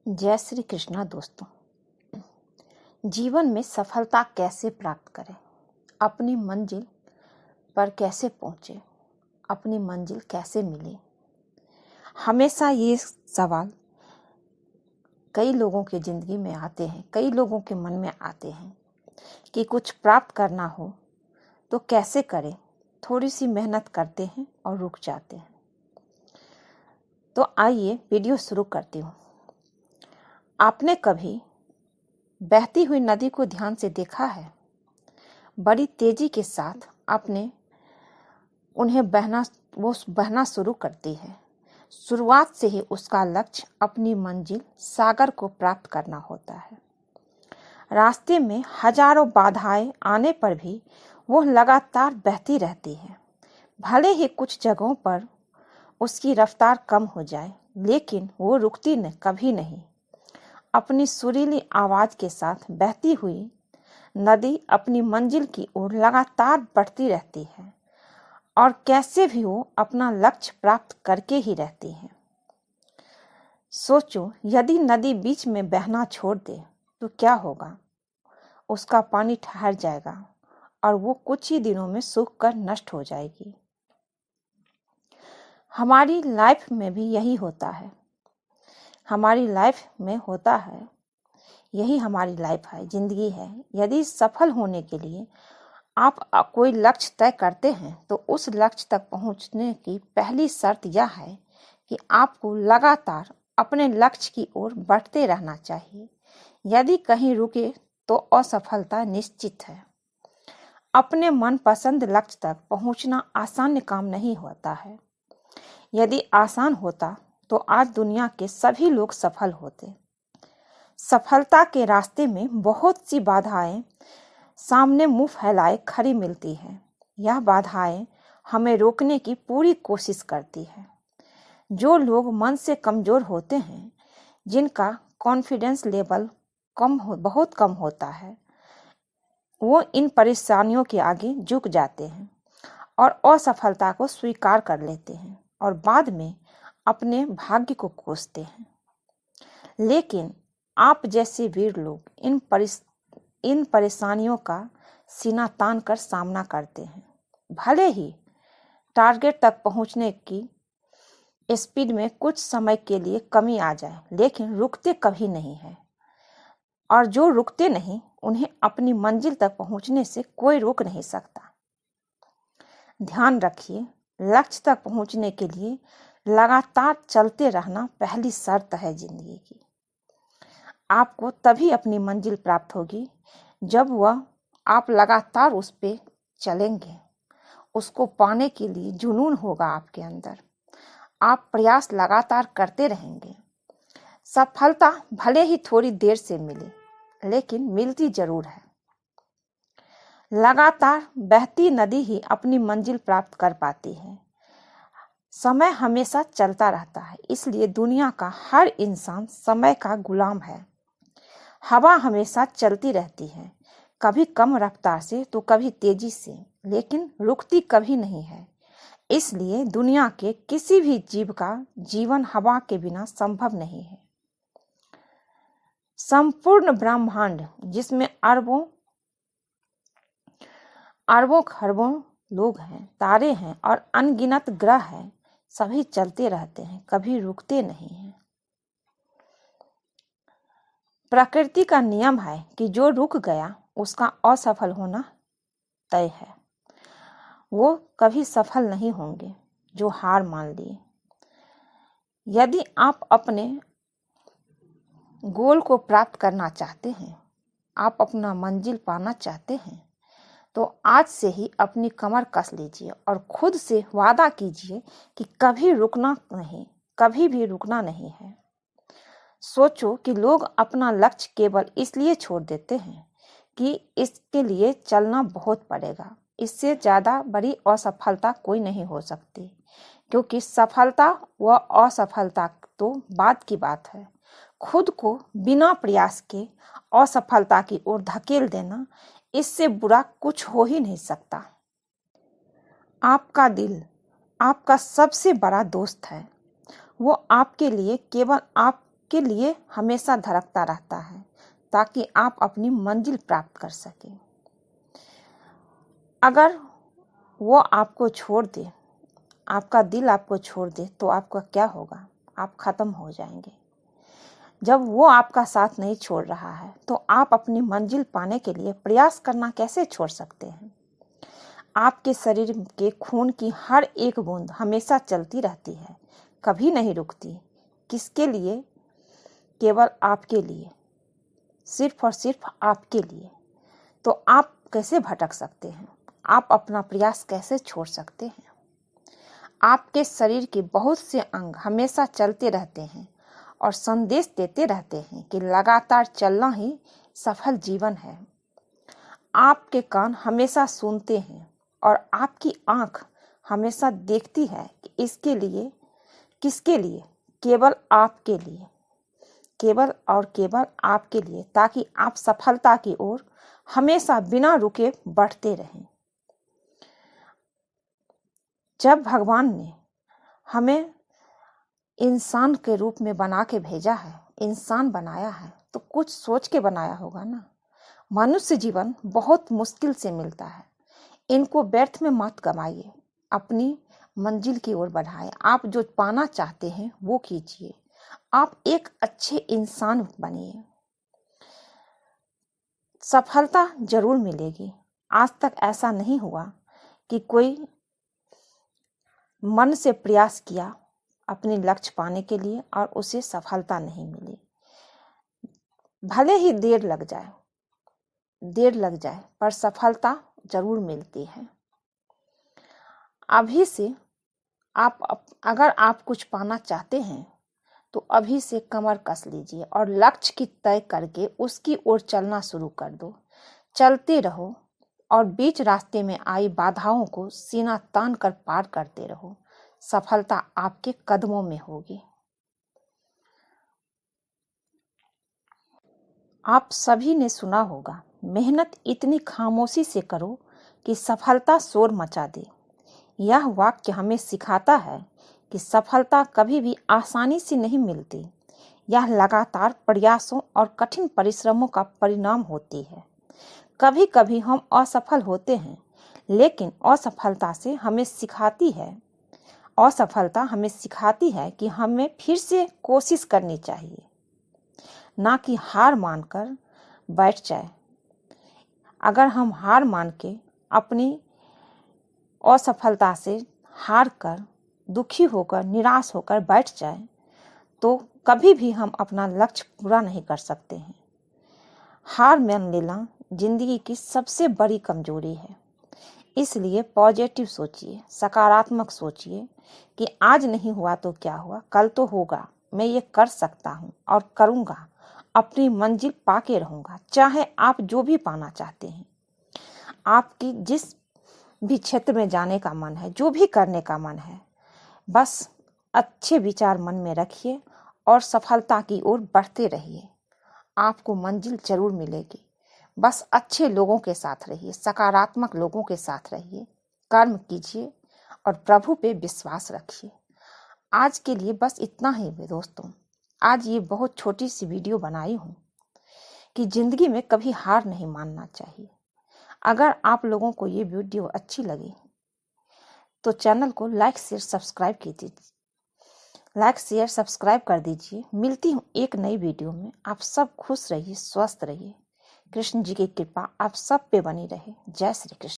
जय श्री कृष्णा दोस्तों। जीवन में सफलता कैसे प्राप्त करें, अपनी मंजिल पर कैसे पहुंचे, अपनी मंजिल कैसे मिले, हमेशा ये सवाल कई लोगों की ज़िंदगी में आते हैं, कई लोगों के मन में आते हैं कि कुछ प्राप्त करना हो तो कैसे करें। थोड़ी सी मेहनत करते हैं और रुक जाते हैं। तो आइए वीडियो शुरू करती हूँ। आपने कभी बहती हुई नदी को ध्यान से देखा है? बड़ी तेजी के साथ आपने उन्हें बहना शुरू करती है। शुरुआत से ही उसका लक्ष्य अपनी मंजिल सागर को प्राप्त करना होता है। रास्ते में हजारों बाधाएं आने पर भी वो लगातार बहती रहती है। भले ही कुछ जगहों पर उसकी रफ्तार कम हो जाए, लेकिन वो रुकती कभी नहीं। अपनी सुरीली आवाज के साथ बहती हुई नदी अपनी मंजिल की ओर लगातार बढ़ती रहती है और कैसे भी वो अपना लक्ष्य प्राप्त करके ही रहती है। सोचो, यदि नदी बीच में बहना छोड़ दे तो क्या होगा? उसका पानी ठहर जाएगा और वो कुछ ही दिनों में सूख कर नष्ट हो जाएगी। हमारी लाइफ में भी यही होता है। हमारी लाइफ में होता है, यही हमारी लाइफ है, जिंदगी है। यदि सफल होने के लिए आप कोई लक्ष्य तय करते हैं तो उस लक्ष्य तक पहुंचने की पहली शर्त यह है कि आपको लगातार अपने लक्ष्य की ओर बढ़ते रहना चाहिए। यदि कहीं रुके तो असफलता निश्चित है। अपने मनपसंद लक्ष्य तक पहुंचना आसान काम नहीं होता है। यदि आसान होता तो आज दुनिया के सभी लोग सफल होते। सफलता के रास्ते में बहुत सी बाधाएं सामने मुंह फैलाए खड़ी मिलती है। यह बाधाएं हमें रोकने की पूरी कोशिश करती है। जो लोग मन से कमजोर होते हैं, जिनका कॉन्फिडेंस लेवल बहुत कम होता है, वो इन परेशानियों के आगे झुक जाते हैं और असफलता को स्वीकार कर लेते हैं और बाद में अपने भाग्य को कोसते हैं। लेकिन आप जैसे वीर लोग इन परेशानियों का सीना तान कर सामना करते हैं। भले ही टारगेट तक पहुंचने की स्पीड में कुछ समय के लिए कमी आ जाए, लेकिन रुकते कभी नहीं है। और जो रुकते नहीं, उन्हें अपनी मंजिल तक पहुंचने से कोई रोक नहीं सकता। ध्यान रखिए, लक्ष्य तक पहुंचने के लिए लगातार चलते रहना पहली शर्त है जिंदगी की। आपको तभी अपनी मंजिल प्राप्त होगी जब आप लगातार उस पे चलेंगे। उसको पाने के लिए जुनून होगा आपके अंदर। आप प्रयास लगातार करते रहेंगे। सफलता भले ही थोड़ी देर से मिले, लेकिन मिलती जरूर है। लगातार बहती नदी ही अपनी मंजिल प्राप्त कर पाती है। समय हमेशा चलता रहता है, इसलिए दुनिया का हर इंसान समय का गुलाम है। हवा हमेशा चलती रहती है, कभी कम रफ्तार से तो कभी तेजी से, लेकिन रुकती कभी नहीं है। इसलिए दुनिया के किसी भी जीव का जीवन हवा के बिना संभव नहीं है। संपूर्ण ब्रह्मांड, जिसमें अरबों खरबों लोग हैं, तारे हैं और अनगिनत ग्रह हैं, सभी चलते रहते हैं, कभी रुकते नहीं हैं। प्रकृति का नियम है कि जो रुक गया उसका असफल होना तय है। वो कभी सफल नहीं होंगे जो हार मान लिए। यदि आप अपने गोल को प्राप्त करना चाहते हैं, आप अपना मंजिल पाना चाहते हैं, तो आज से ही अपनी कमर कस लीजिए और खुद से वादा कीजिए कि कभी रुकना नहीं, कभी भी रुकना नहीं है। सोचो कि लोग अपना लक्ष्य केवल इसलिए छोड़ देते हैं कि इसके लिए चलना बहुत पड़ेगा। इससे ज़्यादा बड़ी असफलता कोई नहीं हो सकती, क्योंकि सफलता व असफलता तो बात की बात है। खुद को बिना प्रयास के असफलता की ओर धकेल देना, इससे बुरा कुछ हो ही नहीं सकता। आपका दिल आपका सबसे बड़ा दोस्त है। वो आपके लिए केवल आप आपके लिए हमेशा धड़कता रहता है ताकि आप अपनी मंजिल प्राप्त कर सकें। अगर वो आपको छोड़ दे, आपका दिल आपको छोड़ दे, तो आपका क्या होगा? आप खत्म हो जाएंगे। जब वो आपका साथ नहीं छोड़ रहा है तो आप अपनी मंजिल पाने के लिए प्रयास करना कैसे छोड़ सकते हैं? आपके शरीर के खून की हर एक बूंद हमेशा चलती रहती है, कभी नहीं रुकती। किसके लिए? केवल आपके लिए, सिर्फ और सिर्फ आपके लिए। तो आप कैसे भटक सकते हैं? आप अपना प्रयास कैसे छोड़ सकते हैं? आपके शरीर के बहुत से अंग हमेशा चलते रहते हैं और संदेश देते रहते हैं कि लगातार चलना ही सफल जीवन है। आपके कान हमेशा सुनते हैं और आपकी आंख हमेशा देखती है कि इसके लिए, किसके लिए? केवल आपके लिए, केवल और केवल आपके लिए, ताकि आप सफलता की ओर हमेशा बिना रुके बढ़ते रहें। जब भगवान ने हमें इंसान के रूप में बना के भेजा है, इंसान बनाया है, तो कुछ सोच के बनाया होगा ना। मनुष्य जीवन बहुत मुश्किल से मिलता है, इनको व्यर्थ में मत गवाइए, अपनी मंजिल की ओर बढ़ाएं। आप जो पाना चाहते हैं वो कीजिए, आप एक अच्छे इंसान बनिए। सफलता जरूर मिलेगी। आज तक ऐसा नहीं हुआ कि कोई मन से प्रयास किया अपने लक्ष्य पाने के लिए और उसे सफलता नहीं मिली। भले ही देर लग जाए पर सफलता जरूर मिलती है। अभी से अगर आप कुछ पाना चाहते हैं तो अभी से कमर कस लीजिए और लक्ष्य की तय करके उसकी ओर चलना शुरू कर दो। चलते रहो और बीच रास्ते में आई बाधाओं को सीना तान कर पार करते रहो। सफलता आपके कदमों में होगी। आप सभी ने सुना होगा, मेहनत इतनी खामोशी से करो कि सफलता शोर मचा दे। यह वाक्य हमें सिखाता है कि सफलता कभी भी आसानी से नहीं मिलती। यह लगातार प्रयासों और कठिन परिश्रमों का परिणाम होती है। कभी कभी हम असफल होते हैं, लेकिन असफलता हमें सिखाती है कि हमें फिर से कोशिश करनी चाहिए, ना कि हार मानकर बैठ जाए। अगर हम हार मान के अपनी असफलता से हार कर, दुखी होकर, निराश होकर बैठ जाए तो कभी भी हम अपना लक्ष्य पूरा नहीं कर सकते हैं। हार मान लेना जिंदगी की सबसे बड़ी कमजोरी है। इसलिए पॉजिटिव सोचिए, सकारात्मक सोचिए कि आज नहीं हुआ तो क्या हुआ, कल तो होगा। मैं ये कर सकता हूँ और करूँगा, अपनी मंजिल पाके रहूँगा। चाहे आप जो भी पाना चाहते हैं, आपकी जिस भी क्षेत्र में जाने का मन है, जो भी करने का मन है, बस अच्छे विचार मन में रखिए और सफलता की ओर बढ़ते रहिए। आपको मंजिल जरूर मिलेगी। बस अच्छे लोगों के साथ रहिए, सकारात्मक लोगों के साथ रहिए, कर्म कीजिए और प्रभु पे विश्वास रखिए। आज के लिए बस इतना ही दोस्तों। आज ये बहुत छोटी सी वीडियो बनाई हूँ कि जिंदगी में कभी हार नहीं मानना चाहिए। अगर आप लोगों को ये वीडियो अच्छी लगी तो चैनल को लाइक शेयर सब्सक्राइब कर दीजिए। मिलती हूँ एक नई वीडियो में। आप सब खुश रहिए, स्वस्थ रहिए। कृष्ण जी की कृपा आप सब पे बनी रहे। जय श्री कृष्ण।